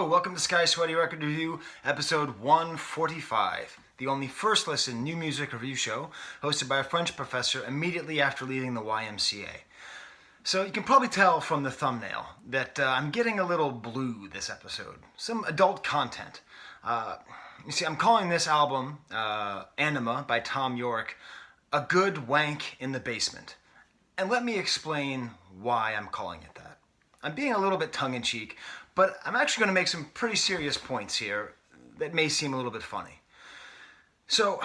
welcome to Sky Sweaty Record Review, episode 145, the only first listen new music review show hosted by a French professor immediately after leaving the YMCA. So you can probably tell from the thumbnail that I'm getting a little blue this episode, some adult content. You see, I'm calling this album, Anima by Thom Yorke, a good wank in the basement. And let me explain why I'm calling it that. I'm being a little bit tongue-in-cheek, but I'm actually going to make some pretty serious points here that may seem a little bit funny. So,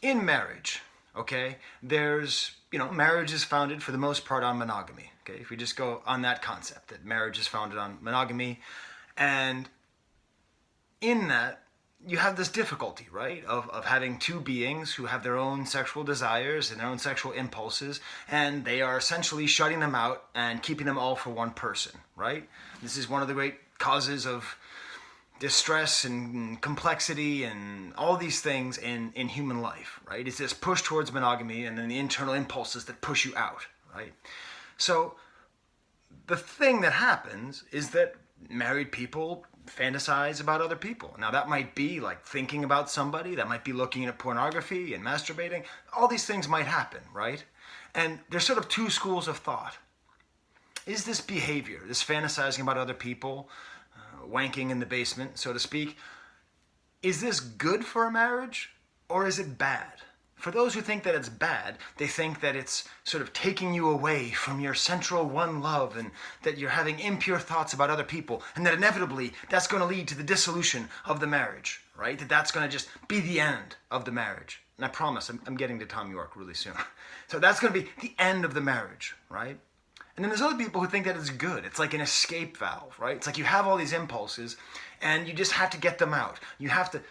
in marriage, okay, marriage is founded for the most part on monogamy, okay? If we just go on that concept, that marriage is founded on monogamy, and in that, you have this difficulty, right, of having two beings who have their own sexual desires and their own sexual impulses, and they are essentially shutting them out and keeping them all for one person, right? This is one of the great causes of distress and complexity and all these things in human life, right? It's this push towards monogamy and then the internal impulses that push you out, right? So the thing that happens is that married people fantasize about other people. Now that might be like thinking about somebody, that might be looking at pornography and masturbating. All these things might happen, right? And there's sort of two schools of thought. Is this behavior, this fantasizing about other people, wanking in the basement, so to speak, is this good for a marriage or is it bad? For those who think that it's bad, they think that it's sort of taking you away from your central one love and that you're having impure thoughts about other people and that inevitably that's going to lead to the dissolution of the marriage, right? That's going to just be the end of the marriage. And I promise, I'm getting to Thom Yorke really soon. So that's going to be the end of the marriage, right? And then there's other people who think that it's good. It's like an escape valve, right? It's like you have all these impulses and you just have to get them out. You have to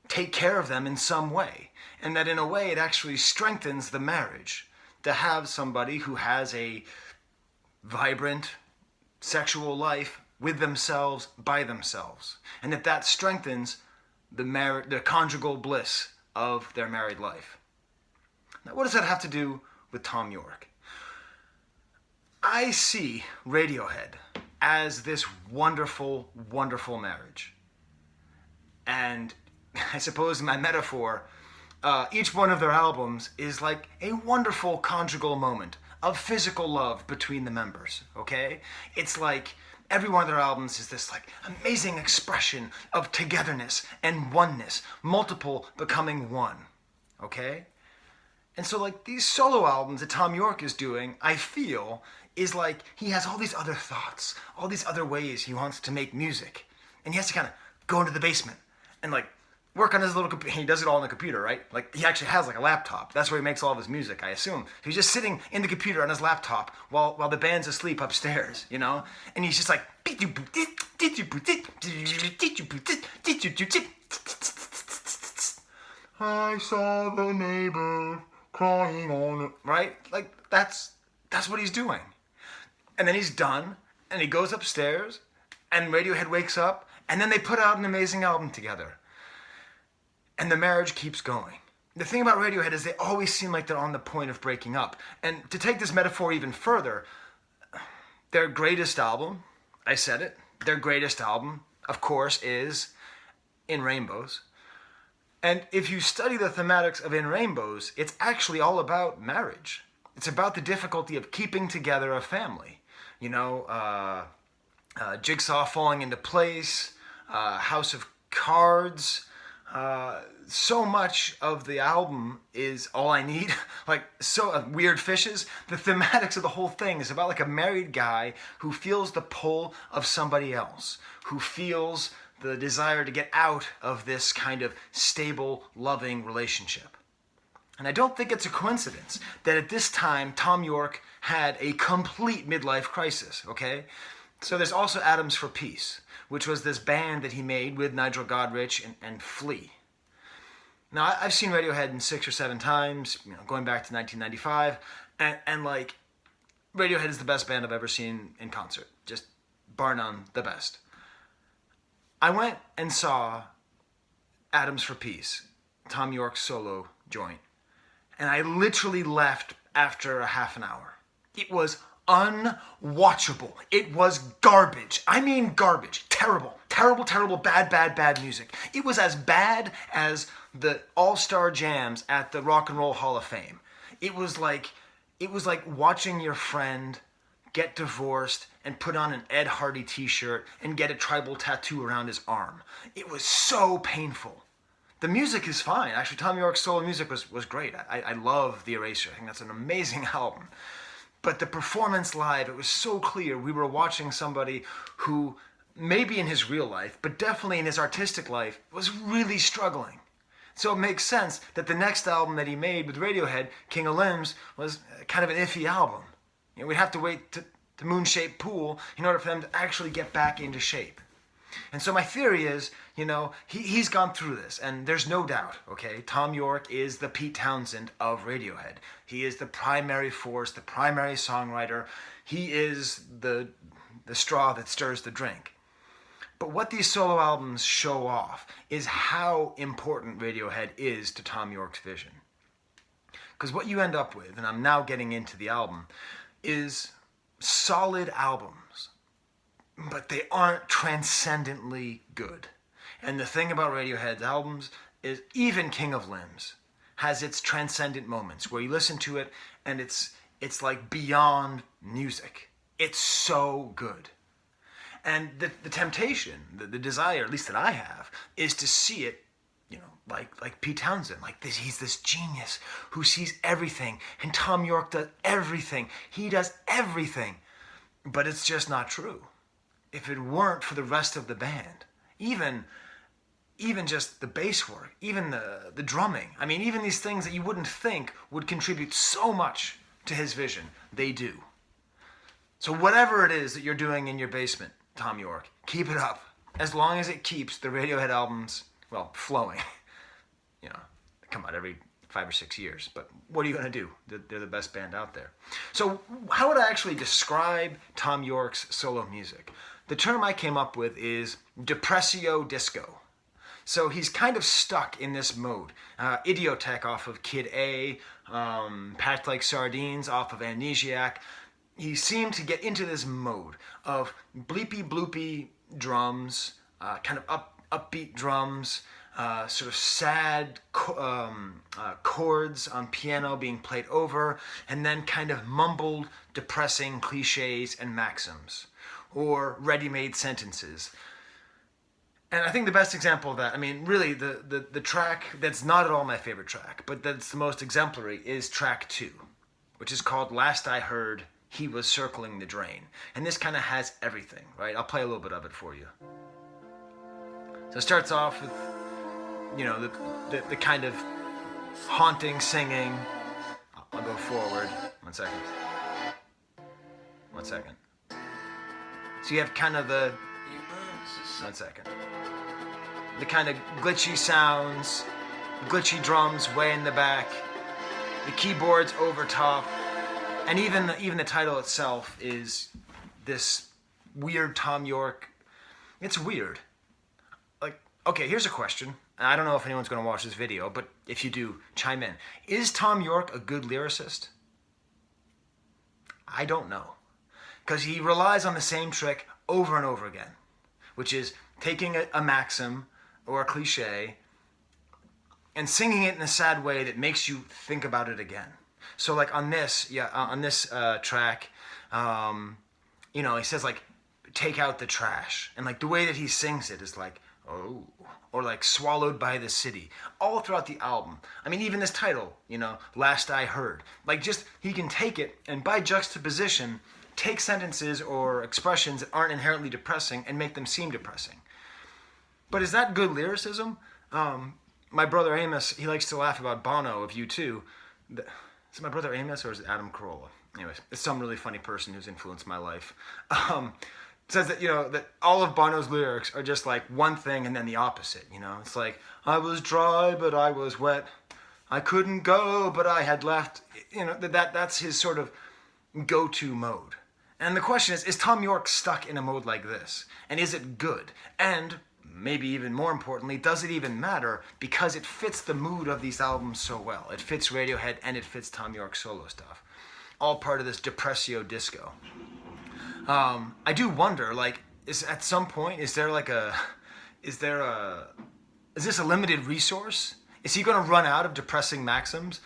take care of them in some way. And that in a way it actually strengthens the marriage to have somebody who has a vibrant sexual life with themselves, by themselves. And that strengthens the conjugal bliss of their married life. Now what does that have to do with Thom Yorke? I see Radiohead as this wonderful, wonderful marriage. And I suppose my metaphor, each one of their albums is like a wonderful conjugal moment of physical love between the members, okay? It's like every one of their albums is this like amazing expression of togetherness and oneness, multiple becoming one, okay? And so like these solo albums that Thom Yorke is doing, I feel, is like he has all these other thoughts, all these other ways he wants to make music. And he has to kind of go into the basement and like work on his little computer. He does it all on the computer, right? Like he actually has like a laptop. That's where he makes all of his music, I assume. So he's just sitting in the computer on his laptop while the band's asleep upstairs, you know? And he's just like I saw the neighbor crying on it, right? Like that's what he's doing. And then he's done and he goes upstairs and Radiohead wakes up and then they put out an amazing album together. And the marriage keeps going. The thing about Radiohead is they always seem like they're on the point of breaking up. And to take this metaphor even further, their greatest album, I said it, their greatest album, of course, is In Rainbows. And if you study the thematics of In Rainbows, it's actually all about marriage. It's about the difficulty of keeping together a family. You know, Jigsaw Falling into Place, House of Cards. So much of the album is All I Need, like Weird Fishes. The thematics of the whole thing is about like a married guy who feels the pull of somebody else, who feels the desire to get out of this kind of stable, loving relationship. And I don't think it's a coincidence that at this time Thom Yorke had a complete midlife crisis, okay? So there's also Atoms for Peace, which was this band that he made with Nigel Godrich and Flea. Now, I've seen Radiohead 6 or 7 times, you know, going back to 1995, and like, Radiohead is the best band I've ever seen in concert. Just bar none, the best. I went and saw Atoms for Peace, Thom Yorke's solo joint, and I literally left after a half an hour. It was unwatchable. It was garbage. I mean garbage. Terrible. terrible, terrible, bad music. It was as bad as the all-star jams at the Rock and Roll Hall of Fame. It was like watching your friend get divorced and put on an Ed Hardy t-shirt and get a tribal tattoo around his arm. It was so painful. The music is fine. Actually, Thom Yorke's solo music was great. I love The Eraser. I think that's an amazing album. But the performance live, it was so clear we were watching somebody who, maybe in his real life, but definitely in his artistic life, was really struggling. So it makes sense that the next album that he made with Radiohead, King of Limbs, was kind of an iffy album. You know, we'd have to wait to Moon-Shaped Pool in order for them to actually get back into shape. And so my theory is, you know, he's gone through this, and there's no doubt, okay? Thom Yorke is the Pete Townsend of Radiohead. He is the primary force, the primary songwriter. He is the straw that stirs the drink. But what these solo albums show off is how important Radiohead is to Thom Yorke's vision. Because what you end up with, and I'm now getting into the album, is solid albums, but they aren't transcendently good. And the thing about Radiohead's albums is even King of Limbs has its transcendent moments where you listen to it and it's like beyond music. It's so good. And the temptation, the desire, at least that I have, is to see it, you know, like Pete Townsend, like this. He's this genius who sees everything, and Thom Yorke does everything. He does everything, but it's just not true. If it weren't for the rest of the band, even just the bass work, even the drumming, I mean, even these things that you wouldn't think would contribute so much to his vision, they do. So whatever it is that you're doing in your basement, Thom Yorke, keep it up. As long as it keeps the Radiohead albums, well, flowing. You know, they come out every 5 or 6 years. But what are you going to do? They're the best band out there. So how would I actually describe Thom Yorke's solo music? The term I came up with is depressio disco. So he's kind of stuck in this mode. Idiotech off of Kid A, Packed Like Sardines off of Amnesiac. He seemed to get into this mode of bleepy bloopy drums, kind of upbeat drums, sort of sad chords on piano being played over, and then kind of mumbled, depressing cliches and maxims, or ready-made sentences. And I think the best example of that, I mean, really, the track that's not at all my favorite track, but that's the most exemplary, is track 2, which is called Last I Heard, He Was Circling the Drain. And this kind of has everything, right? I'll play a little bit of it for you. So it starts off with, you know, the kind of haunting singing. I'll go forward. 1 second. 1 second. So you have kind of 1 second. The kind of glitchy sounds, glitchy drums way in the back, the keyboards over top, and even the title itself is this weird Thom Yorke. It's weird. Like, okay, here's a question. I don't know if anyone's going to watch this video, but if you do, chime in. Is Thom Yorke a good lyricist? I don't know. Because he relies on the same trick over and over again, which is taking a maxim or a cliche and singing it in a sad way that makes you think about it again. So like on this track, you know, he says like, take out the trash. And like the way that he sings it is like, oh, or like swallowed by the city, all throughout the album. I mean, even this title, you know, Last I Heard. Like just, he can take it and by juxtaposition, take sentences or expressions that aren't inherently depressing and make them seem depressing. But is that good lyricism? My brother Amos, he likes to laugh about Bono of U2. Is it my brother Amos or is it Adam Carolla? Anyways, it's some really funny person who's influenced my life. Says that, you know, that all of Bono's lyrics are just like one thing and then the opposite, you know? It's like, I was dry, but I was wet. I couldn't go, but I had left. You know, that's his sort of go-to mode. And the question is Thom Yorke stuck in a mode like this? And is it good? And maybe even more importantly, does it even matter because it fits the mood of these albums so well? It fits Radiohead and it fits Thom Yorke's solo stuff. All part of this depressio disco. I do wonder, like, is at some point, is there like a, is there a, is this a limited resource? Is he going to run out of depressing maxims?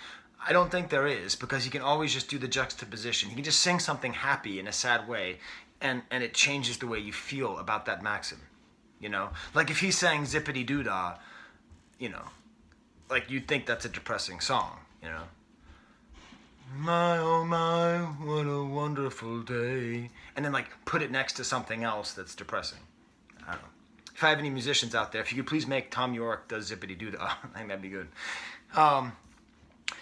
I don't think there is, because he can always just do the juxtaposition. He can just sing something happy in a sad way, and it changes the way you feel about that maxim. You know, like if he sang Zippity Doo Dah, you know, like you'd think that's a depressing song. You know, my oh my, what a wonderful day, and then like put it next to something else that's depressing. I don't know. If I have any musicians out there, if you could please make Thom Yorke does Zippity Doo Dah, I think that'd be good.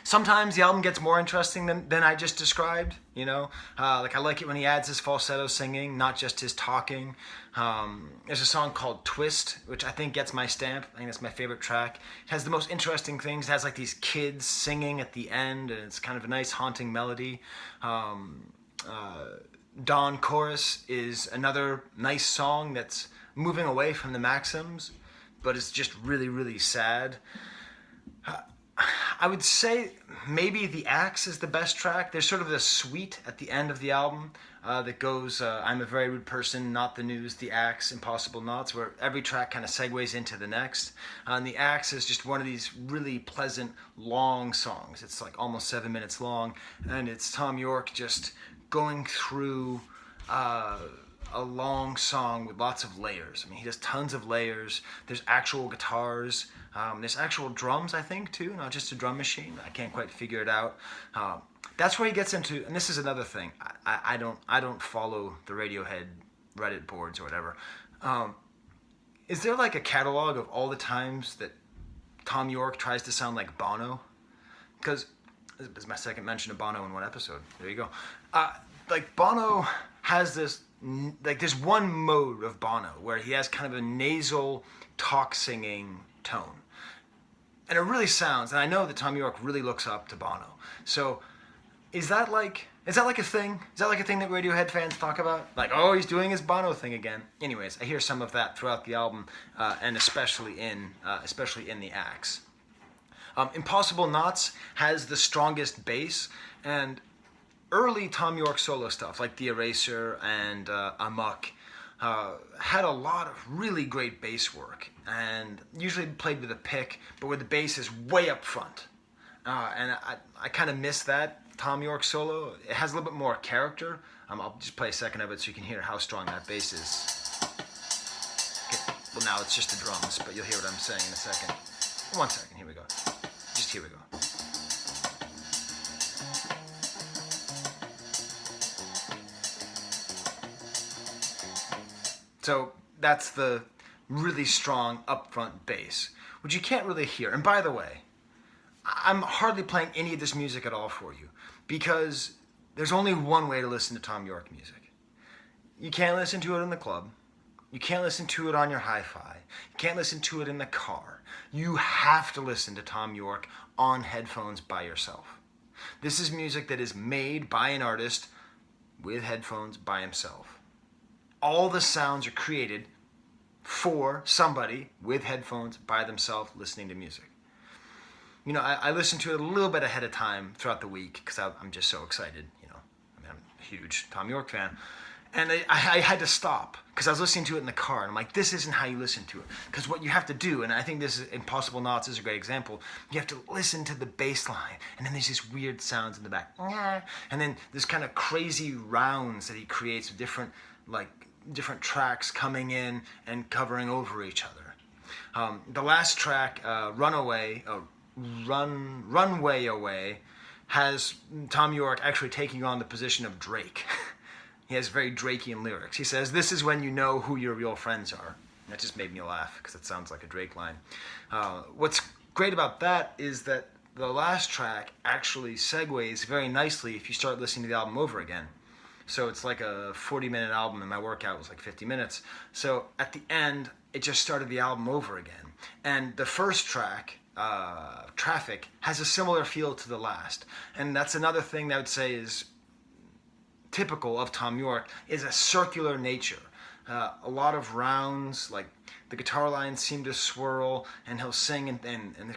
Sometimes the album gets more interesting than I just described, you know. Like I like it when he adds his falsetto singing, not just his talking. There's a song called Twist, which I think gets my stamp. I think that's my favorite track. It has the most interesting things. It has like these kids singing at the end, and it's kind of a nice haunting melody. Dawn Chorus is another nice song that's moving away from the maxims, but it's just really, really sad. I would say maybe The Axe is the best track. There's sort of this suite at the end of the album that goes, I'm a Very Rude Person, Not the News, The Axe, Impossible Knots, where every track kind of segues into the next. And The Axe is just one of these really pleasant, long songs. It's like almost 7 minutes long, and it's Thom Yorke just going through a long song with lots of layers. I mean, he does tons of layers. There's actual guitars. There's actual drums, I think, too, not just a drum machine. I can't quite figure it out. That's where he gets into, and this is another thing. I don't follow the Radiohead Reddit boards or whatever. Is there like a catalog of all the times that Thom Yorke tries to sound like Bono? Because this is my second mention of Bono in one episode. There you go. Like Bono has this, like there's one mode of Bono where he has kind of a nasal talk singing tone. And it really sounds, and I know that Thom Yorke really looks up to Bono. So is that like a thing? Is that like a thing that Radiohead fans talk about? Like, oh, he's doing his Bono thing again. Anyways, I hear some of that throughout the album, and especially in The Axe. Impossible Knots has the strongest bass, and early Thom Yorke solo stuff, like The Eraser and Amok, had a lot of really great bass work, and usually played with a pick, but where the bass is way up front. And I kind of miss that Thom Yorke solo. It has a little bit more character. I'll just play a second of it so you can hear how strong that bass is. Okay. Well, now it's just the drums, but you'll hear what I'm saying in a second. 1 second, here we go. Just here we go. So that's the really strong upfront bass, which you can't really hear. And by the way, I'm hardly playing any of this music at all for you, because there's only one way to listen to Thom Yorke music. You can't listen to it in the club. You can't listen to it on your hi-fi. You can't listen to it in the car. You have to listen to Thom Yorke on headphones by yourself. This is music that is made by an artist with headphones by himself. All the sounds are created for somebody with headphones by themselves listening to music. You know, I listen to it a little bit ahead of time throughout the week because I'm just so excited. You know, I mean, I'm a huge Thom Yorke fan. And I had to stop because I was listening to it in the car. And I'm like, this isn't how you listen to it. Because what you have to do, and I think this is Impossible Knots is a great example, you have to listen to the bass line. And then there's these weird sounds in the back. And then there's kind of crazy rounds that he creates with different tracks coming in and covering over each other. The last track, Runway Away, has Thom Yorke actually taking on the position of Drake. He has very Drakean lyrics. He says, "This is when you know who your real friends are." And that just made me laugh because it sounds like a Drake line. What's great about that is that the last track actually segues very nicely if you start listening to the album over again. So it's like a 40-minute album, and my workout was like 50 minutes. So at the end, it just started the album over again. And the first track, Traffic, has a similar feel to the last. And that's another thing that I would say is typical of Thom Yorke, is a circular nature. A lot of rounds, like the guitar lines seem to swirl, and he'll sing in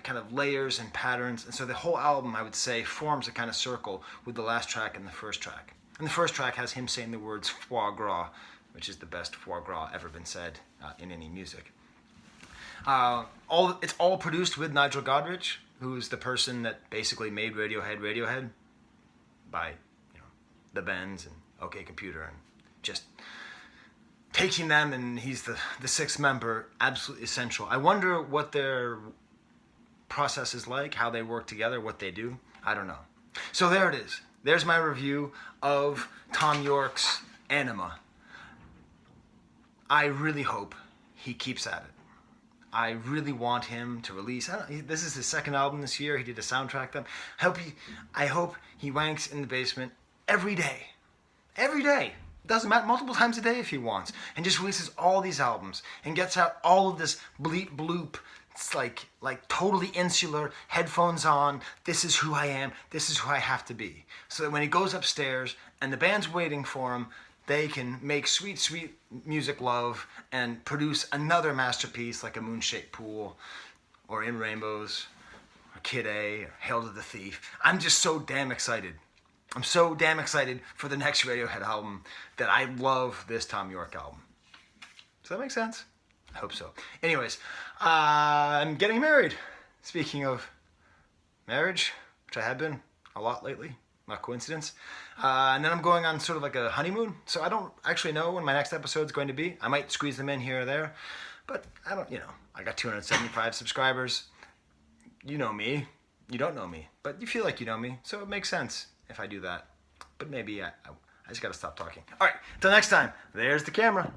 kind of layers and patterns. And so the whole album, I would say, forms a kind of circle with the last track and the first track. And the first track has him saying the words foie gras, which is the best foie gras ever been said in any music. It's all produced with Nigel Godrich, who's the person that basically made Radiohead by, the Bends and OK Computer, and just taking them, and he's the sixth member, absolutely essential. I wonder what their process is like, how they work together, what they do. I don't know. So there it is. There's my review of Thom Yorke's Anima. I really hope he keeps at it. I really want him to release. This is his second album this year. He did a soundtrack then. I hope he wanks in the basement every day. Every day. Doesn't matter, multiple times a day if he wants. And just releases all these albums and gets out all of this bleep bloop. It's like totally insular, headphones on, this is who I am, this is who I have to be. So that when he goes upstairs and the band's waiting for him, they can make sweet, sweet music love and produce another masterpiece like A Moon-Shaped Pool or In Rainbows or Kid A or Hail to the Thief. I'm just so damn excited. I'm so damn excited for the next Radiohead album that I love this Thom Yorke album. Does that make sense? I hope so. Anyways, I'm getting married. Speaking of marriage, which I have been a lot lately, not coincidence. And then I'm going on sort of like a honeymoon. So I don't actually know when my next episode's going to be. I might squeeze them in here or there. But I don't, I got 275 subscribers. You know me. You don't know me. But you feel like you know me. So it makes sense if I do that. But maybe I just got to stop talking. All right. Until next time, there's the camera.